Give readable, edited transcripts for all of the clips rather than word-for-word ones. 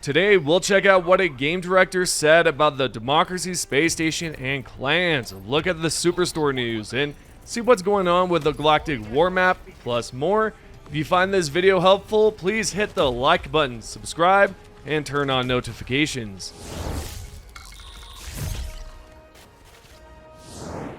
Today, we'll check out what a game director said about the Democracy Space Station and clans, look at the Superstore news, and see what's going on with the Galactic War Map, plus more. If you find this video helpful, please hit the like button, subscribe, and turn on notifications.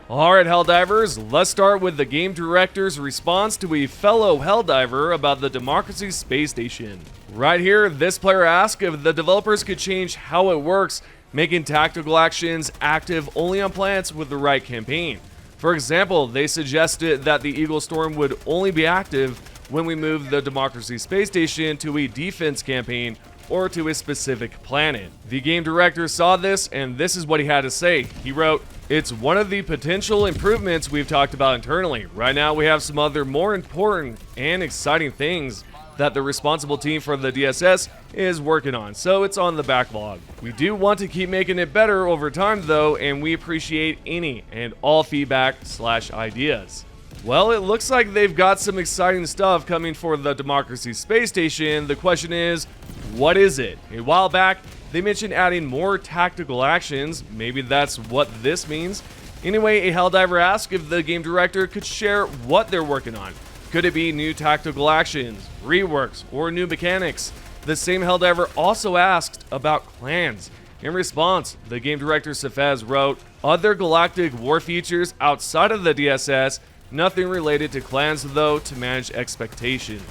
Alright, Helldivers, let's start with the game director's response to a fellow Helldiver about the Democracy Space Station. Right here, this player asked if the developers could change how it works, making tactical actions active only on planets with the right campaign. For example, they suggested that the Eagle Storm would only be active when we move the Democracy Space Station to a defense campaign or to a specific planet. The game director saw this, and this is what he had to say. He wrote, "It's one of the potential improvements we've talked about internally. Right now we have some other more important and exciting things that the responsible team for the DSS is working on, so it's on the backlog. We do want to keep making it better over time though, and we appreciate any and all feedback/ideas." Well, it looks like they've got some exciting stuff coming for the Democracy Space Station. The question is, what is it? A while back, they mentioned adding more tactical actions. Maybe that's what this means. Anyway, a Helldiver asked if the game director could share what they're working on. Could it be new tactical actions, reworks, or new mechanics? The same Helldiver also asked about clans. In response, the game director Safez wrote, "Other Galactic War features outside of the DSS, nothing related to clans though to manage expectations."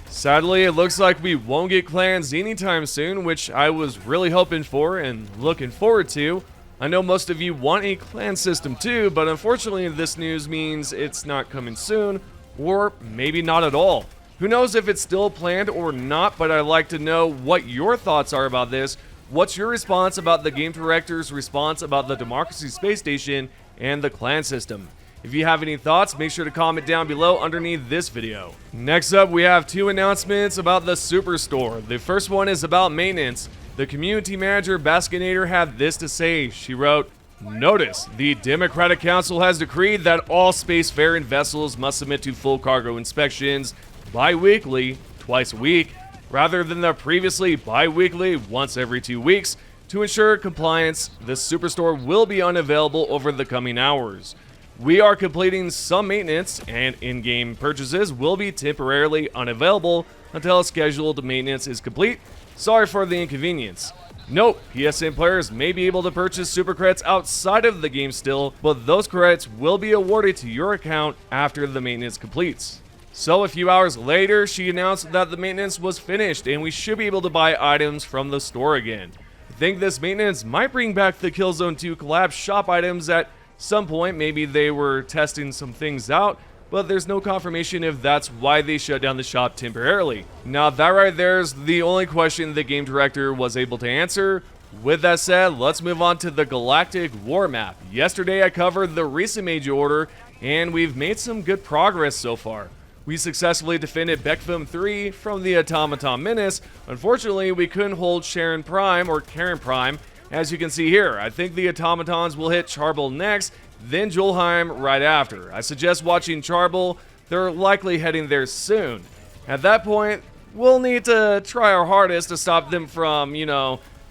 Sadly, it looks like we won't get clans anytime soon, which I was really hoping for and looking forward to. I know most of you want a clan system too, but unfortunately this news means it's not coming soon, or maybe not at all. Who knows if it's still planned or not, but I'd like to know what your thoughts are about this. What's your response about the game director's response about the Democracy Space Station and the clan system? If you have any thoughts, make sure to comment down below underneath this video. Next up, we have two announcements about the Superstore. The first one is about maintenance. The community manager Baskinator had this to say. She wrote, "Notice, the Democratic Council has decreed that all spacefaring vessels must submit to full cargo inspections bi-weekly, twice a week, rather than the previously bi-weekly, once every 2 weeks. To ensure compliance, the Superstore will be unavailable over the coming hours. We are completing some maintenance, and in-game purchases will be temporarily unavailable until scheduled maintenance is complete. Sorry for the inconvenience. Note, PSN players may be able to purchase super credits outside of the game still, but those credits will be awarded to your account after the maintenance completes." So a few hours later, she announced that the maintenance was finished and we should be able to buy items from the store again. I think this maintenance might bring back the Killzone 2 collab shop items at some point. Maybe they were testing some things out, but there's no confirmation if that's why they shut down the shop temporarily. Now that right there is the only question the game director was able to answer. With that said, let's move on to the Galactic War Map. Yesterday I covered the recent major order, and we've made some good progress so far. We successfully defended Beckfilm 3 from the Automaton Menace. Unfortunately, we couldn't hold Charon Prime or Charon Prime, as you can see here. I think the Automatons will hit Charbel next, then Julheim right after. I suggest watching Charbel. They're likely heading there soon. At that point, we'll need to try our hardest to stop them from,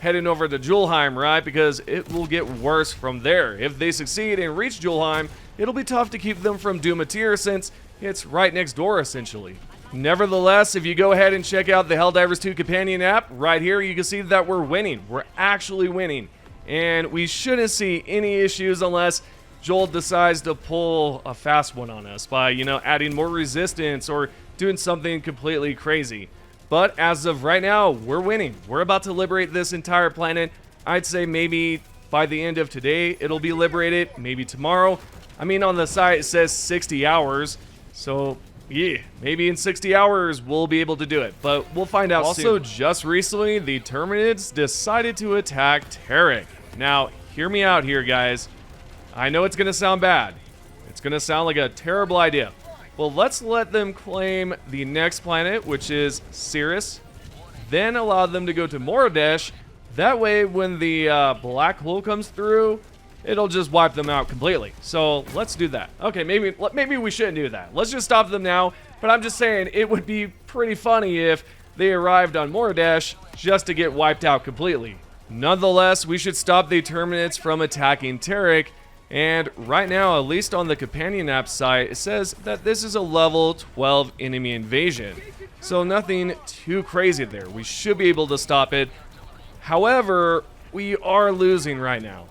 heading over to Julheim, right? Because it will get worse from there. If they succeed and reach Julheim, it'll be tough to keep them from Dumatir since it's right next door essentially. Nevertheless, if you go ahead and check out the Helldivers 2 companion app, right here you can see that we're winning. We're actually winning. And we shouldn't see any issues unless Joel decides to pull a fast one on us by, adding more resistance or doing something completely crazy. But as of right now, we're winning. We're about to liberate this entire planet. I'd say maybe by the end of today, it'll be liberated, maybe tomorrow. I mean, on the site it says 60 hours, so yeah, maybe in 60 hours we'll be able to do it, but we'll find out soon. Also, just recently, the Terminids decided to attack Terek. Now, hear me out here, guys. I know it's gonna sound bad. It's gonna sound like a terrible idea. Well, let's let them claim the next planet, which is Cirrus, then allow them to go to Morodesh. That way, when the black hole comes through, it'll just wipe them out completely. So let's do that. Okay, maybe we shouldn't do that. Let's just stop them now. But I'm just saying, it would be pretty funny if they arrived on Moridash just to get wiped out completely. Nonetheless, we should stop the Terminids from attacking Terek, and right now, at least on the companion app site, it says that this is a level 12 enemy invasion. So nothing too crazy there. We should be able to stop it. However, we are losing right now.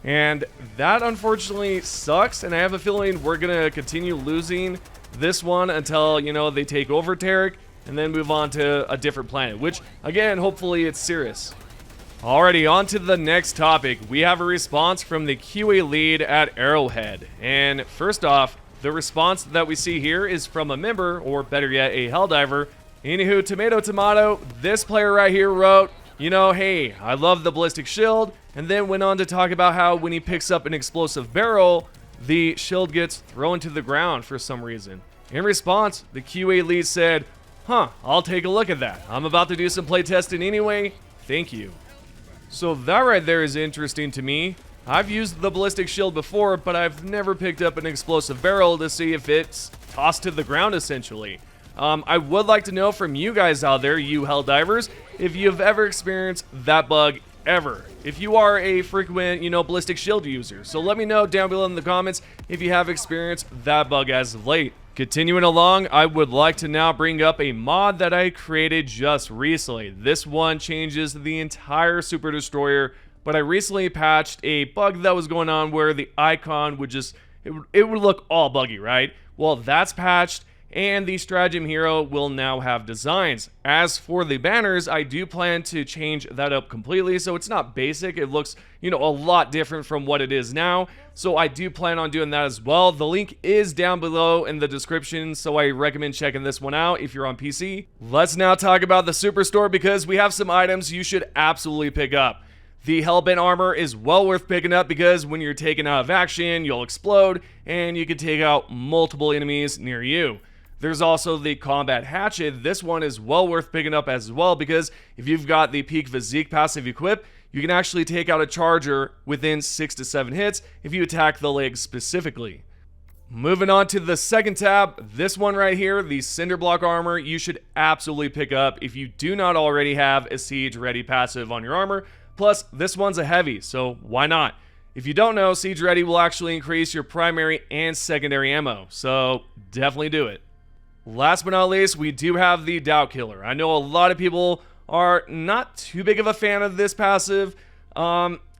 And that unfortunately sucks, and I have a feeling we're going to continue losing this one until, you know, they take over Terek and then move on to a different planet, which, again, hopefully it's Cirrus. Alrighty, on to the next topic. We have a response from the QA lead at Arrowhead. And first off, the response that we see here is from a member, or better yet, a Helldiver. Anywho, tomato, this player right here wrote, you know, hey, I love the ballistic shield, and then went on to talk about how when he picks up an explosive barrel, the shield gets thrown to the ground for some reason. In response, the QA lead said, I'll take a look at that. I'm about to do some playtesting anyway. Thank you. So that right there is interesting to me. I've used the ballistic shield before, but I've never picked up an explosive barrel to see if it's tossed to the ground, essentially. I would like to know from you guys out there, you Helldivers, if you've ever experienced that bug ever. If you are a frequent, ballistic shield user. So let me know down below in the comments if you have experienced that bug as of late. Continuing along, I would like to now bring up a mod that I created just recently. This one changes the entire Super Destroyer, but I recently patched a bug that was going on where the icon would just, it would look all buggy, right? Well, that's patched, and the stratagem hero will now have designs. As for the banners, I do plan to change that up completely, so it's not basic. It looks, a lot different from what it is now. So I do plan on doing that as well. The link is down below in the description, so I recommend checking this one out if you're on PC. Let's now talk about the Superstore, because we have some items you should absolutely pick up. The Hellbent armor is well worth picking up because when you're taken out of action, you'll explode, and you can take out multiple enemies near you. There's also the Combat Hatchet. This one is well worth picking up as well because if you've got the Peak Physique passive equipped, you can actually take out a charger within 6 to 7 hits if you attack the legs specifically. Moving on to the second tab, this one right here, the Cinderblock armor, you should absolutely pick up if you do not already have a Siege Ready passive on your armor. Plus, this one's a heavy, so why not? If you don't know, Siege Ready will actually increase your primary and secondary ammo, so definitely do it. Last but not least, we do have the Doubt Killer. I know a lot of people are not too big of a fan of this passive.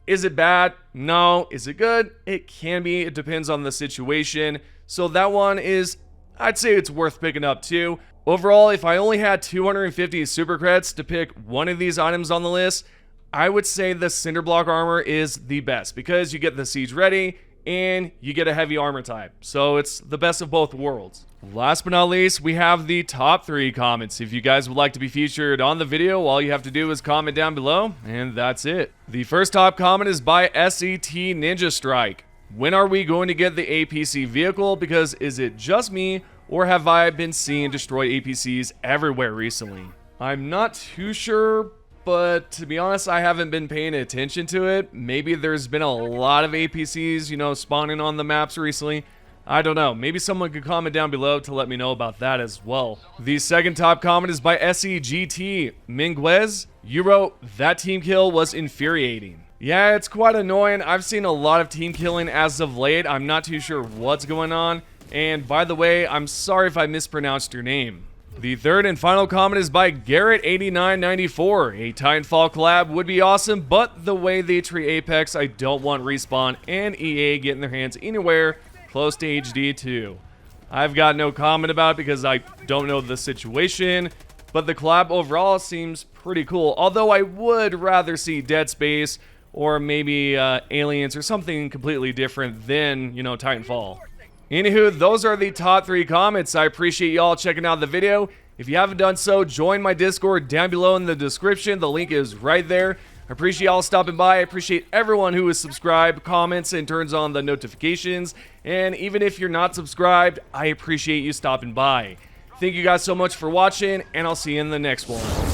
Is it bad? No. Is it good? It can be. It depends on the situation. So that one is, I'd say it's worth picking up too. Overall, if I only had 250 super credits to pick one of these items on the list, I would say the Cinderblock armor is the best because you get the Siege Ready and you get a heavy armor type. So it's the best of both worlds. Last but not least, we have the top 3 comments. If you guys would like to be featured on the video, all you have to do is comment down below, and that's it. The first top comment is by SET Ninja Strike. When are we going to get the APC vehicle? Because is it just me, or have I been seeing destroyed APCs everywhere recently? I'm not too sure, but to be honest, I haven't been paying attention to it. Maybe there's been a lot of APCs, spawning on the maps recently. I don't know. Maybe someone could comment down below to let me know about that as well. The second top comment is by SEGT Minguez. You wrote, that team kill was infuriating. Yeah, it's quite annoying. I've seen a lot of team killing as of late. I'm not too sure what's going on. And by the way, I'm sorry if I mispronounced your name. The third and final comment is by Garrett8994. A Titanfall collab would be awesome, but the way they treat Apex, I don't want Respawn and EA getting their hands anywhere close to HD 2. I've got no comment about it because I don't know the situation, but the collab overall seems pretty cool. Although I would rather see Dead Space or maybe Aliens or something completely different than, Titanfall. Anywho, those are the top 3 comments. I appreciate y'all checking out the video. If you haven't done so, join my Discord down below in the description. The link is right there. I appreciate y'all stopping by. I appreciate everyone who is subscribed, comments, and turns on the notifications. And even if you're not subscribed, I appreciate you stopping by. Thank you guys so much for watching, and I'll see you in the next one.